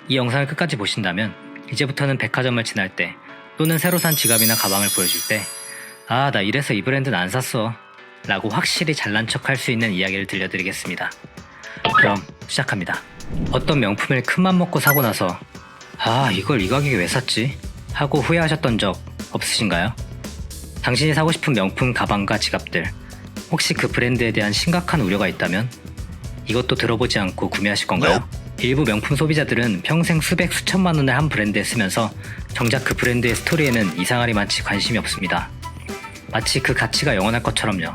이 영상을 끝까지 보신다면 이제부터는 백화점을 지날 때 또는 새로 산 지갑이나 가방을 보여줄 때 아, 나 이래서 이 브랜드는 안 샀어 라고 확실히 잘난 척 할 수 있는 이야기를 들려드리겠습니다. 그럼 시작합니다. 어떤 명품을 큰맘 먹고 사고 나서 아, 이걸 이 가격에 왜 샀지? 하고 후회하셨던 적 없으신가요? 당신이 사고 싶은 명품 가방과 지갑들, 혹시 그 브랜드에 대한 심각한 우려가 있다면 이것도 들어보지 않고 구매하실 건가요? 일부 명품 소비자들은 평생 수백 수천만 원을 한 브랜드에 쓰면서 정작 그 브랜드의 스토리에는 이상하리만치 관심이 없습니다. 마치 그 가치가 영원할 것처럼요.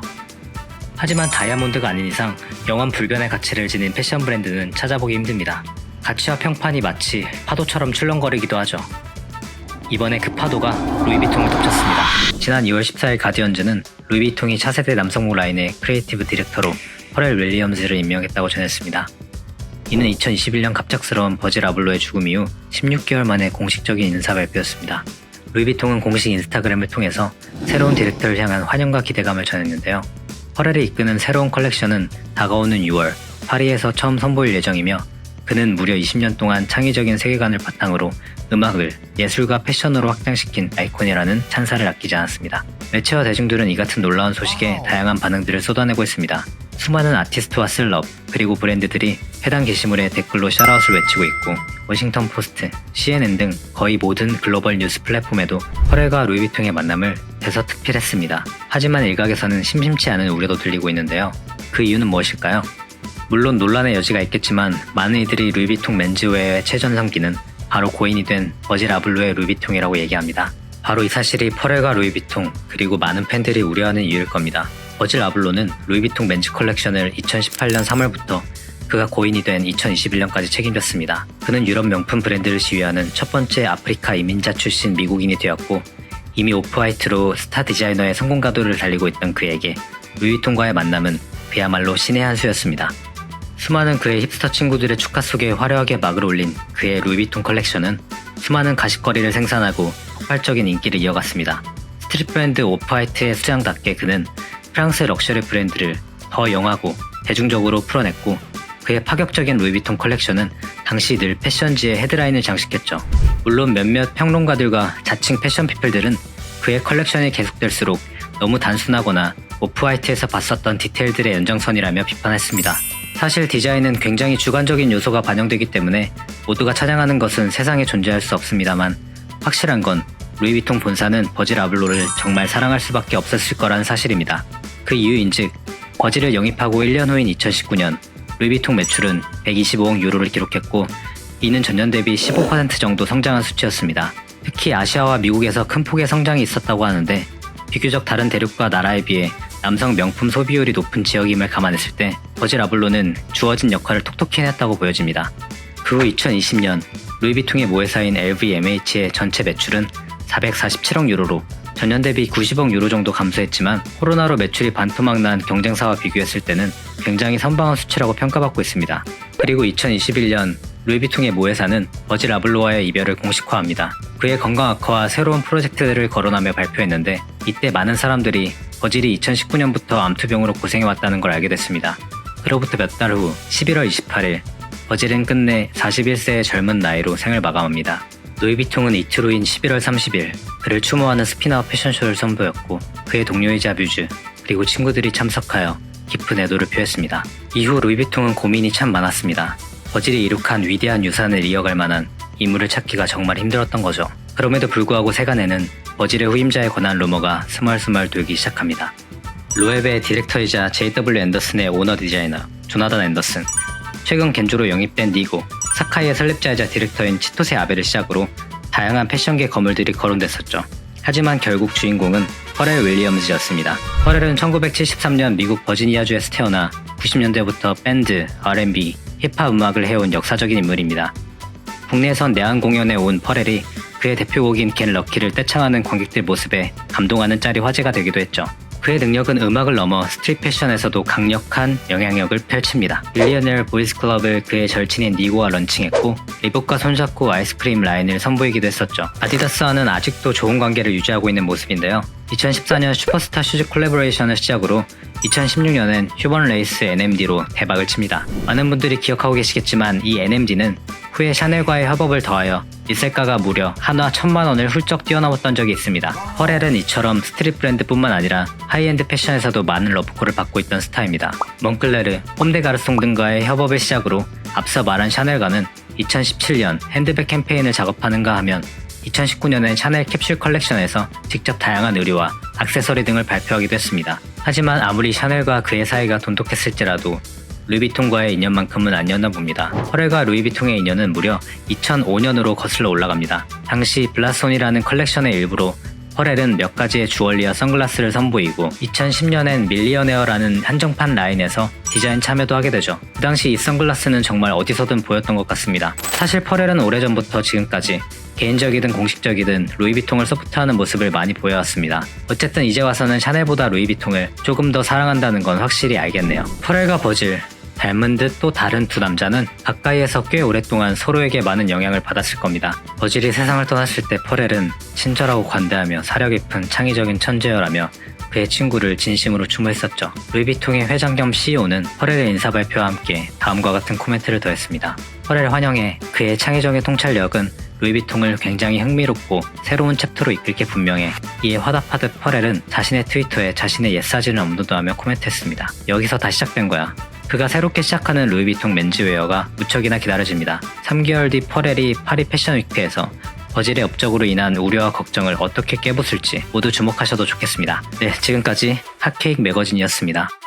하지만 다이아몬드가 아닌 이상 영원 불변의 가치를 지닌 패션 브랜드는 찾아보기 힘듭니다. 가치와 평판이 마치 파도처럼 출렁거리기도 하죠. 이번에 그 파도가 루이비통을 덮쳤습니다. 지난 2월 14일 가디언즈는 루이비통이 차세대 남성복 라인의 크리에이티브 디렉터로 퍼렐 윌리엄즈를 임명했다고 전했습니다. 이는 2021년 갑작스러운 버질 아블로의 죽음 이후 16개월 만에 공식적인 인사 발표였습니다. 루이비통은 공식 인스타그램을 통해서 새로운 디렉터를 향한 환영과 기대감을 전했는데요. 퍼렐이 이끄는 새로운 컬렉션은 다가오는 6월 파리에서 처음 선보일 예정이며 그는 무려 20년 동안 창의적인 세계관을 바탕으로 음악을 예술과 패션으로 확장시킨 아이콘이라는 찬사를 아끼지 않았습니다. 매체와 대중들은 이 같은 놀라운 소식에 다양한 반응들을 쏟아내고 있습니다. 수많은 아티스트와 셀럽, 그리고 브랜드들이 해당 게시물에 댓글로 샤라웃을 외치고 있고 워싱턴 포스트, CNN 등 거의 모든 글로벌 뉴스 플랫폼에도 퍼렐과 루이비통의 만남을 대서특필했습니다. 하지만 일각에서는 심심치 않은 우려도 들리고 있는데요. 그 이유는 무엇일까요? 물론 논란의 여지가 있겠지만 많은 이들이 루이비통 맨즈웨어의 최전성기는 바로 고인이 된 버질 아블로의 루이비통이라고 얘기합니다. 바로 이 사실이 퍼렐과 루이비통 그리고 많은 팬들이 우려하는 이유일 겁니다. 버질 아블로는 루이비통 맨즈 컬렉션을 2018년 3월부터 그가 고인이 된 2021년까지 책임졌습니다. 그는 유럽 명품 브랜드를 지휘하는 첫 번째 아프리카 이민자 출신 미국인이 되었고 이미 오프화이트로 스타 디자이너의 성공 가도를 달리고 있던 그에게 루이비통과의 만남은 그야말로 신의 한 수였습니다. 수많은 그의 힙스터 친구들의 축하 속에 화려하게 막을 올린 그의 루이비통 컬렉션은 수많은 가십거리를 생산하고 폭발적인 인기를 이어갔습니다. 스트릿 브랜드 오프화이트의 수장답게 그는 프랑스의 럭셔리 브랜드를 더 영하고 대중적으로 풀어냈고 그의 파격적인 루이비통 컬렉션은 당시 늘 패션지의 헤드라인을 장식했죠. 물론 몇몇 평론가들과 자칭 패션 피플들은 그의 컬렉션이 계속될수록 너무 단순하거나 오프화이트에서 봤었던 디테일들의 연장선이라며 비판했습니다. 사실 디자인은 굉장히 주관적인 요소가 반영되기 때문에 모두가 찬양하는 것은 세상에 존재할 수 없습니다만 확실한 건 루이비통 본사는 버질 아블로를 정말 사랑할 수밖에 없었을 거란 사실입니다. 그 이유인즉 버질을 영입하고 1년 후인 2019년 루이비통 매출은 125억 유로를 기록했고 이는 전년 대비 15% 정도 성장한 수치였습니다. 특히 아시아와 미국에서 큰 폭의 성장이 있었다고 하는데 비교적 다른 대륙과 나라에 비해 남성 명품 소비율이 높은 지역임을 감안했을 때 버질 아블로는 주어진 역할을 톡톡히 해냈다고 보여집니다. 그 후 2020년 루이비통의 모회사인 LVMH의 전체 매출은 447억 유로로 전년 대비 90억 유로 정도 감소했지만 코로나로 매출이 반토막 난 경쟁사와 비교했을 때는 굉장히 선방한 수치라고 평가받고 있습니다. 그리고 2021년 루이비통의 모회사는 버질 아블로와의 이별을 공식화합니다. 그의 건강 악화와 새로운 프로젝트들을 거론하며 발표했는데 이때 많은 사람들이 버질이 2019년부터 암투병으로 고생해왔다는 걸 알게 됐습니다. 그로부터 몇 달 후 11월 28일 버질은 끝내 41세의 젊은 나이로 생을 마감합니다. 루이비통은 이틀 후인 11월 30일 그를 추모하는 스피나웃 패션쇼를 선보였고 그의 동료이자 뮤즈 그리고 친구들이 참석하여 깊은 애도를 표했습니다. 이후 루이비통은 고민이 참 많았습니다. 버질이 이룩한 위대한 유산을 이어갈 만한 인물을 찾기가 정말 힘들었던 거죠. 그럼에도 불구하고 세간에는 버질의 후임자에 관한 루머가 스멀스멀 돌기 시작합니다. 로에베의 디렉터이자 JW 앤더슨의 오너 디자이너 조나단 앤더슨, 최근 겐조로 영입된 니고, 사카이의 설립자이자 디렉터인 치토세 아베를 시작으로 다양한 패션계 거물들이 거론됐었죠. 하지만 결국 주인공은 퍼렐 윌리엄즈였습니다. 퍼렐은 1973년 미국 버지니아주에서 태어나 90년대부터 밴드, R&B, 힙합 음악을 해온 역사적인 인물입니다. 국내에선 내한 공연에 온 퍼렐이 그의 대표곡인 겟 럭키를 떼창하는 관객들 모습에 감동하는 짤이 화제가 되기도 했죠. 그의 능력은 음악을 넘어 스트릿 패션에서도 강력한 영향력을 펼칩니다. 밀리어네어 보이스 클럽을 그의 절친인 니고와 런칭했고 리복과 손잡고 아이스크림 라인을 선보이기도 했었죠. 아디다스와는 아직도 좋은 관계를 유지하고 있는 모습인데요. 2014년 슈퍼스타 슈즈 콜라보레이션을 시작으로 2016년엔 휴번 레이스 NMD로 대박을 칩니다. 많은 분들이 기억하고 계시겠지만 이 NMD는 후에 샤넬과의 협업을 더하여 리셀가가 무려 한화 1000만원을 훌쩍 뛰어넘었던 적이 있습니다. 퍼렐은 이처럼 스트릿 브랜드뿐만 아니라 하이엔드 패션에서도 많은 러브콜을 받고 있던 스타입니다. 몽클레르, 꼼데가르송 등과의 협업을 시작으로 앞서 말한 샤넬과는 2017년 핸드백 캠페인을 작업하는가 하면 2019년엔 샤넬 캡슐 컬렉션에서 직접 다양한 의류와 액세서리 등을 발표하기도 했습니다. 하지만 아무리 샤넬과 그의 사이가 돈독했을지라도 루이비통과의 인연만큼은 아니었나 봅니다. 퍼렐과 루이비통의 인연은 무려 2005년으로 거슬러 올라갑니다. 당시 블라손이라는 컬렉션의 일부로 퍼렐은 몇 가지의 주얼리와 선글라스를 선보이고 2010년엔 밀리어네어라는 한정판 라인에서 디자인 참여도 하게 되죠. 그 당시 이 선글라스는 정말 어디서든 보였던 것 같습니다. 사실 퍼렐은 오래전부터 지금까지 개인적이든 공식적이든 루이비통을 서포트하는 모습을 많이 보여왔습니다. 어쨌든 이제 와서는 샤넬보다 루이비통을 조금 더 사랑한다는 건 확실히 알겠네요. 퍼렐과 버질, 닮은 듯 또 다른 두 남자는 가까이에서 꽤 오랫동안 서로에게 많은 영향을 받았을 겁니다. 버질이 세상을 떠났을 때 퍼렐은 친절하고 관대하며 사려 깊은 창의적인 천재여라며 그의 친구를 진심으로 추모했었죠. 루이비통의 회장 겸 CEO는 퍼렐의 인사 발표와 함께 다음과 같은 코멘트를 더했습니다. 퍼렐 환영해. 그의 창의적인 통찰력은 루이비통을 굉장히 흥미롭고 새로운 챕터로 이끌 게 분명해. 이에 화답하듯 퍼렐은 자신의 트위터에 자신의 옛 사진을 업로드하며 코멘트했습니다. 여기서 다 시작된 거야. 그가 새롭게 시작하는 루이비통 맨즈웨어가 무척이나 기다려집니다. 3개월 뒤 퍼렐이 파리 패션위크에서 버질의 업적으로 인한 우려와 걱정을 어떻게 깨부술지 모두 주목하셔도 좋겠습니다. 네, 지금까지 핫케이크 매거진이었습니다.